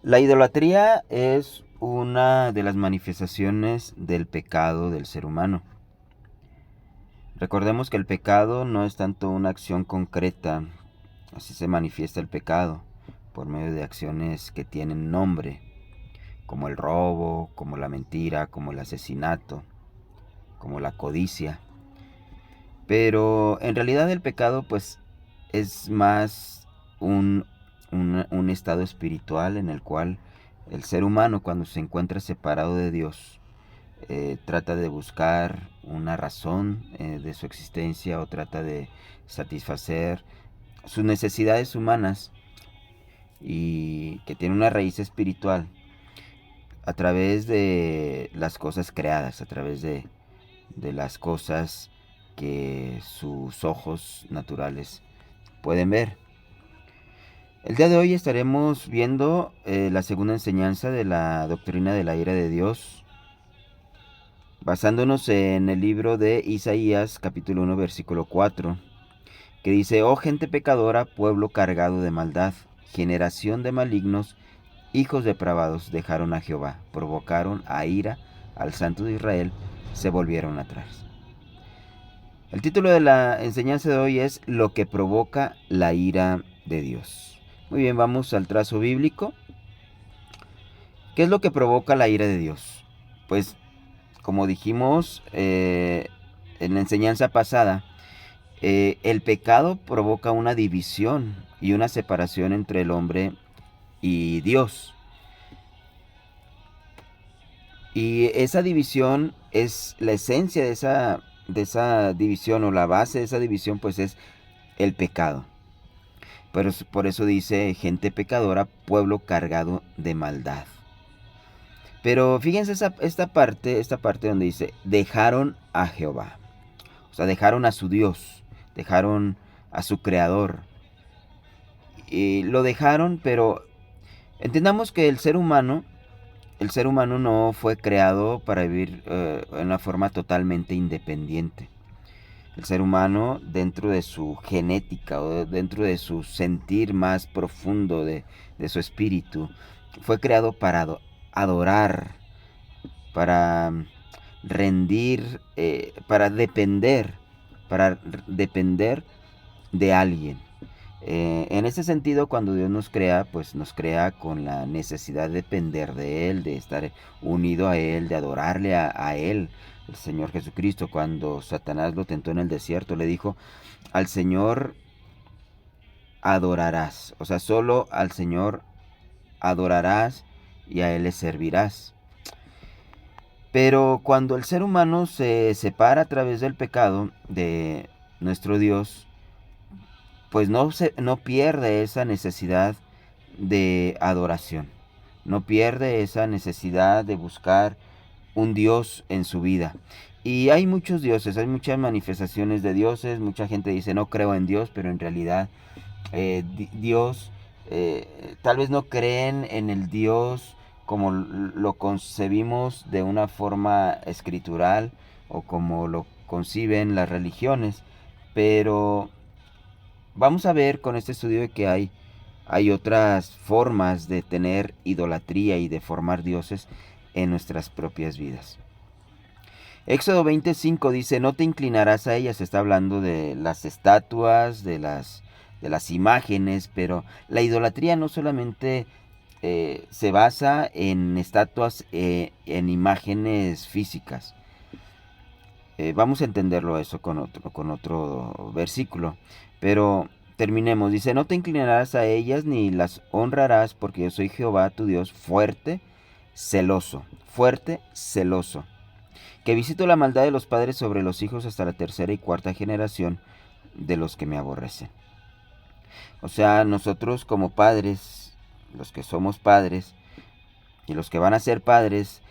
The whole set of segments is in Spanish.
La idolatría es una de las manifestaciones del pecado del ser humano. Recordemos que el pecado no es tanto una acción concreta, así se manifiesta el pecado, por medio de acciones que tienen nombre, como el robo, como la mentira, como el asesinato, como la codicia. Pero en realidad el pecado pues es más un estado espiritual en el cual el ser humano, cuando se encuentra separado de Dios, trata de buscar una razón de su existencia, o trata de satisfacer sus necesidades humanas, y que tiene una raíz espiritual a través de las cosas creadas, a través de las cosas que sus ojos naturales pueden ver. El día de hoy estaremos viendo la segunda enseñanza de la doctrina de la ira de Dios, basándonos en el libro de Isaías capítulo 1 versículo 4, que dice: Oh gente pecadora, pueblo cargado de maldad, generación de malignos, hijos depravados, dejaron a Jehová, provocaron a ira al Santo de Israel, se volvieron atrás. El título de la enseñanza de hoy es Lo que provoca la ira de Dios. Muy bien, vamos al trazo bíblico. ¿Qué es lo que provoca la ira de Dios? Pues, como dijimos en la enseñanza pasada, el pecado provoca una división y una separación entre el hombre y Dios. Y esa división es la esencia de esa división, o la base de esa división, pues es el pecado. Pero por eso dice gente pecadora, pueblo cargado de maldad. Pero fíjense esta parte donde dice, dejaron a Jehová. O sea, dejaron a su Dios, dejaron a su creador. Y lo dejaron, pero entendamos que el ser humano no fue creado para vivir en una forma totalmente independiente. El ser humano, dentro de su genética o dentro de su sentir más profundo de su espíritu, fue creado para adorar, para rendir, para depender de alguien. En ese sentido, cuando Dios nos crea, pues nos crea con la necesidad de depender de Él, de estar unido a Él, de adorarle a Él. El Señor Jesucristo, cuando Satanás lo tentó en el desierto, le dijo: al Señor adorarás. O sea, solo al Señor adorarás y a Él le servirás. Pero cuando el ser humano se separa a través del pecado de nuestro Dios, pues no pierde esa necesidad de adoración. No pierde esa necesidad de buscar un Dios en su vida. Y hay muchos dioses, hay muchas manifestaciones de dioses. Mucha gente dice: no creo en Dios, pero en realidad Dios, tal vez no creen en el Dios como lo concebimos de una forma escritural, o como lo conciben las religiones. Pero vamos a ver con este estudio de que hay otras formas de tener idolatría y de formar dioses en nuestras propias vidas. Éxodo 25 dice: no te inclinarás a ellas. Está hablando de las estatuas, de las imágenes. Pero la idolatría no solamente se basa en estatuas, en imágenes físicas. Vamos a entenderlo eso con otro versículo. Pero terminemos. Dice: no te inclinarás a ellas ni las honrarás, porque yo soy Jehová tu Dios, fuerte, celoso, que visito la maldad de los padres sobre los hijos hasta la tercera y cuarta generación de los que me aborrecen. O sea, nosotros como padres, los que somos padres y los que van a ser padres,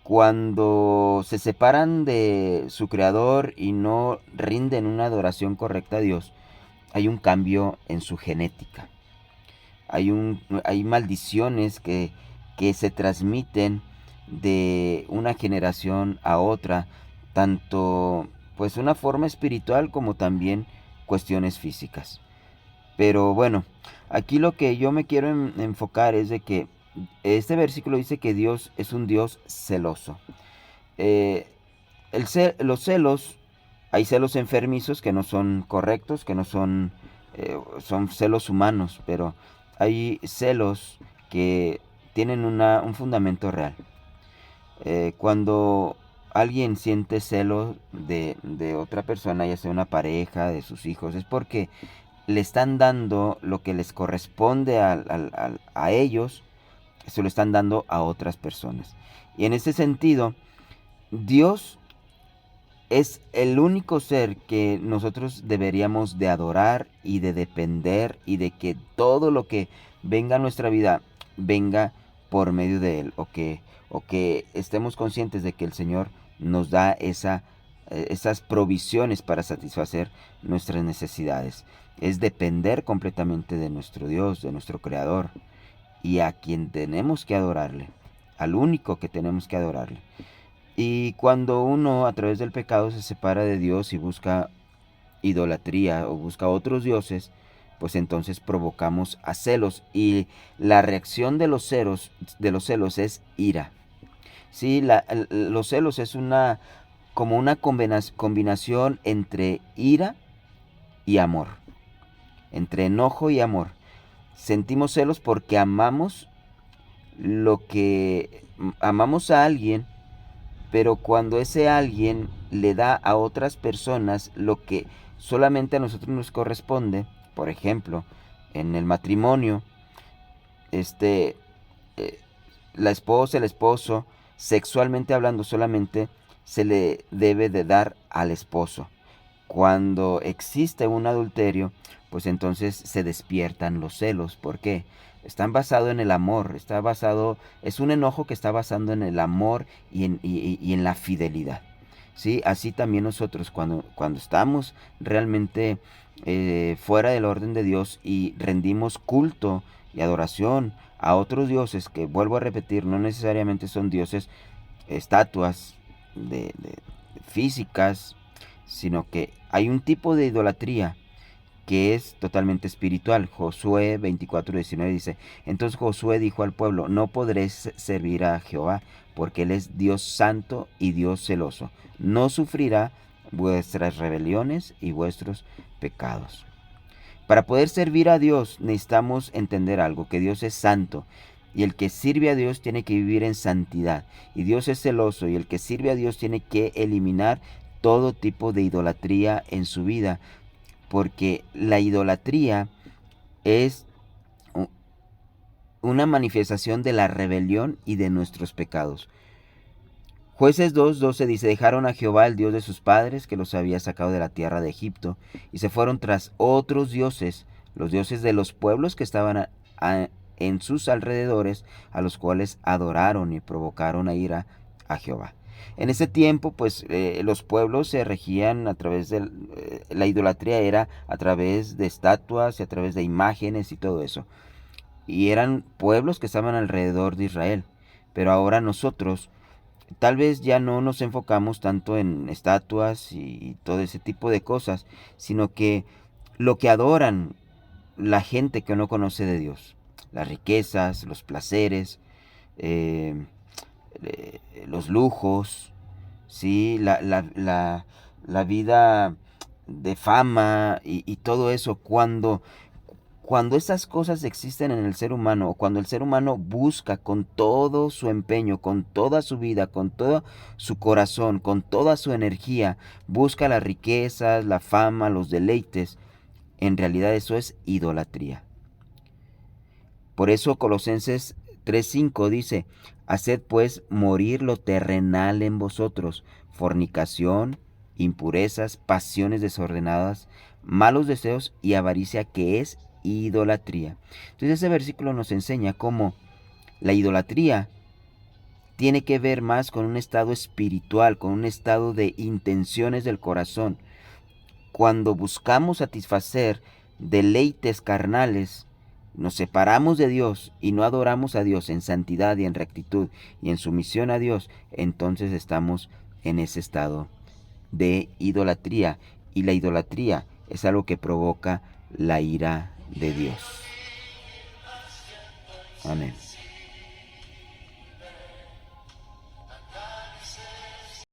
cuando se separan de su creador y no rinden una adoración correcta a Dios, hay un cambio en su genética. Hay maldiciones que se transmiten de una generación a otra, tanto pues una forma espiritual como también cuestiones físicas. Pero bueno, aquí lo que yo me quiero enfocar es de que Este versículo dice que Dios es un Dios celoso. Eh, los celos, hay celos enfermizos que no son correctos, que no son, son celos humanos, pero hay celos que tienen un fundamento real. Cuando alguien siente celos de otra persona, ya sea una pareja, de sus hijos, es porque le están dando lo que les corresponde a ellos, se lo están dando a otras personas. Y en ese sentido, Dios es el único ser que nosotros deberíamos de adorar y de depender, y de que todo lo que venga a nuestra vida venga por medio de Él, o que estemos conscientes de que el Señor nos da esas provisiones para satisfacer nuestras necesidades. Es depender completamente de nuestro Dios, de nuestro Creador, y a quien tenemos que adorarle, al único que tenemos que adorarle. Y cuando uno a través del pecado se separa de Dios y busca idolatría o busca otros dioses, pues entonces provocamos a celos, y la reacción de los celos es ira. Sí, los celos es como una combinación entre ira y amor, entre enojo y amor. Sentimos celos porque amamos a alguien, pero cuando ese alguien le da a otras personas lo que solamente a nosotros nos corresponde, por ejemplo, en el matrimonio, este, eh, la esposa, el esposo, sexualmente hablando, solamente se le debe de dar al esposo. Cuando existe un adulterio, pues entonces se despiertan los celos. ¿Por qué? Están basados en el amor, es un enojo que está basado en el amor y en la fidelidad. ¿Sí? Así también nosotros, cuando estamos realmente fuera del orden de Dios y rendimos culto y adoración a otros dioses, que vuelvo a repetir, no necesariamente son dioses, estatuas de físicas, sino que hay un tipo de idolatría que es totalmente espiritual. Josué 24:19 dice: entonces Josué dijo al pueblo: no podréis servir a Jehová, porque Él es Dios santo y Dios celoso. No sufrirá vuestras rebeliones y vuestros pecados. Para poder servir a Dios necesitamos entender algo, que Dios es santo, y el que sirve a Dios tiene que vivir en santidad. Y Dios es celoso, y el que sirve a Dios tiene que eliminar todo tipo de idolatría en su vida, porque la idolatría es una manifestación de la rebelión y de nuestros pecados. Jueces 2:12 dice: dejaron a Jehová, el Dios de sus padres, que los había sacado de la tierra de Egipto, y se fueron tras otros dioses, los dioses de los pueblos que estaban en sus alrededores, a los cuales adoraron y provocaron a ira a Jehová. En ese tiempo, pues los pueblos se regían a través de la idolatría, era a través de estatuas y a través de imágenes y todo eso. Y eran pueblos que estaban alrededor de Israel. Pero ahora nosotros tal vez ya no nos enfocamos tanto en estatuas y todo ese tipo de cosas, sino que lo que adoran la gente que no conoce de Dios, las riquezas, los placeres, eh, los lujos, ¿sí? La vida de fama y todo eso, cuando esas cosas existen en el ser humano, o cuando el ser humano busca con todo su empeño, con toda su vida, con todo su corazón, con toda su energía, busca las riquezas, la fama, los deleites, en realidad eso es idolatría. Por eso Colosenses 3:5 dice: haced pues morir lo terrenal en vosotros, fornicación, impurezas, pasiones desordenadas, malos deseos y avaricia, que es idolatría. Entonces ese versículo nos enseña cómo la idolatría tiene que ver más con un estado espiritual, con un estado de intenciones del corazón. Cuando buscamos satisfacer deleites carnales, nos separamos de Dios y no adoramos a Dios en santidad y en rectitud y en sumisión a Dios, entonces estamos en ese estado de idolatría. Y la idolatría es algo que provoca la ira de Dios. Amén.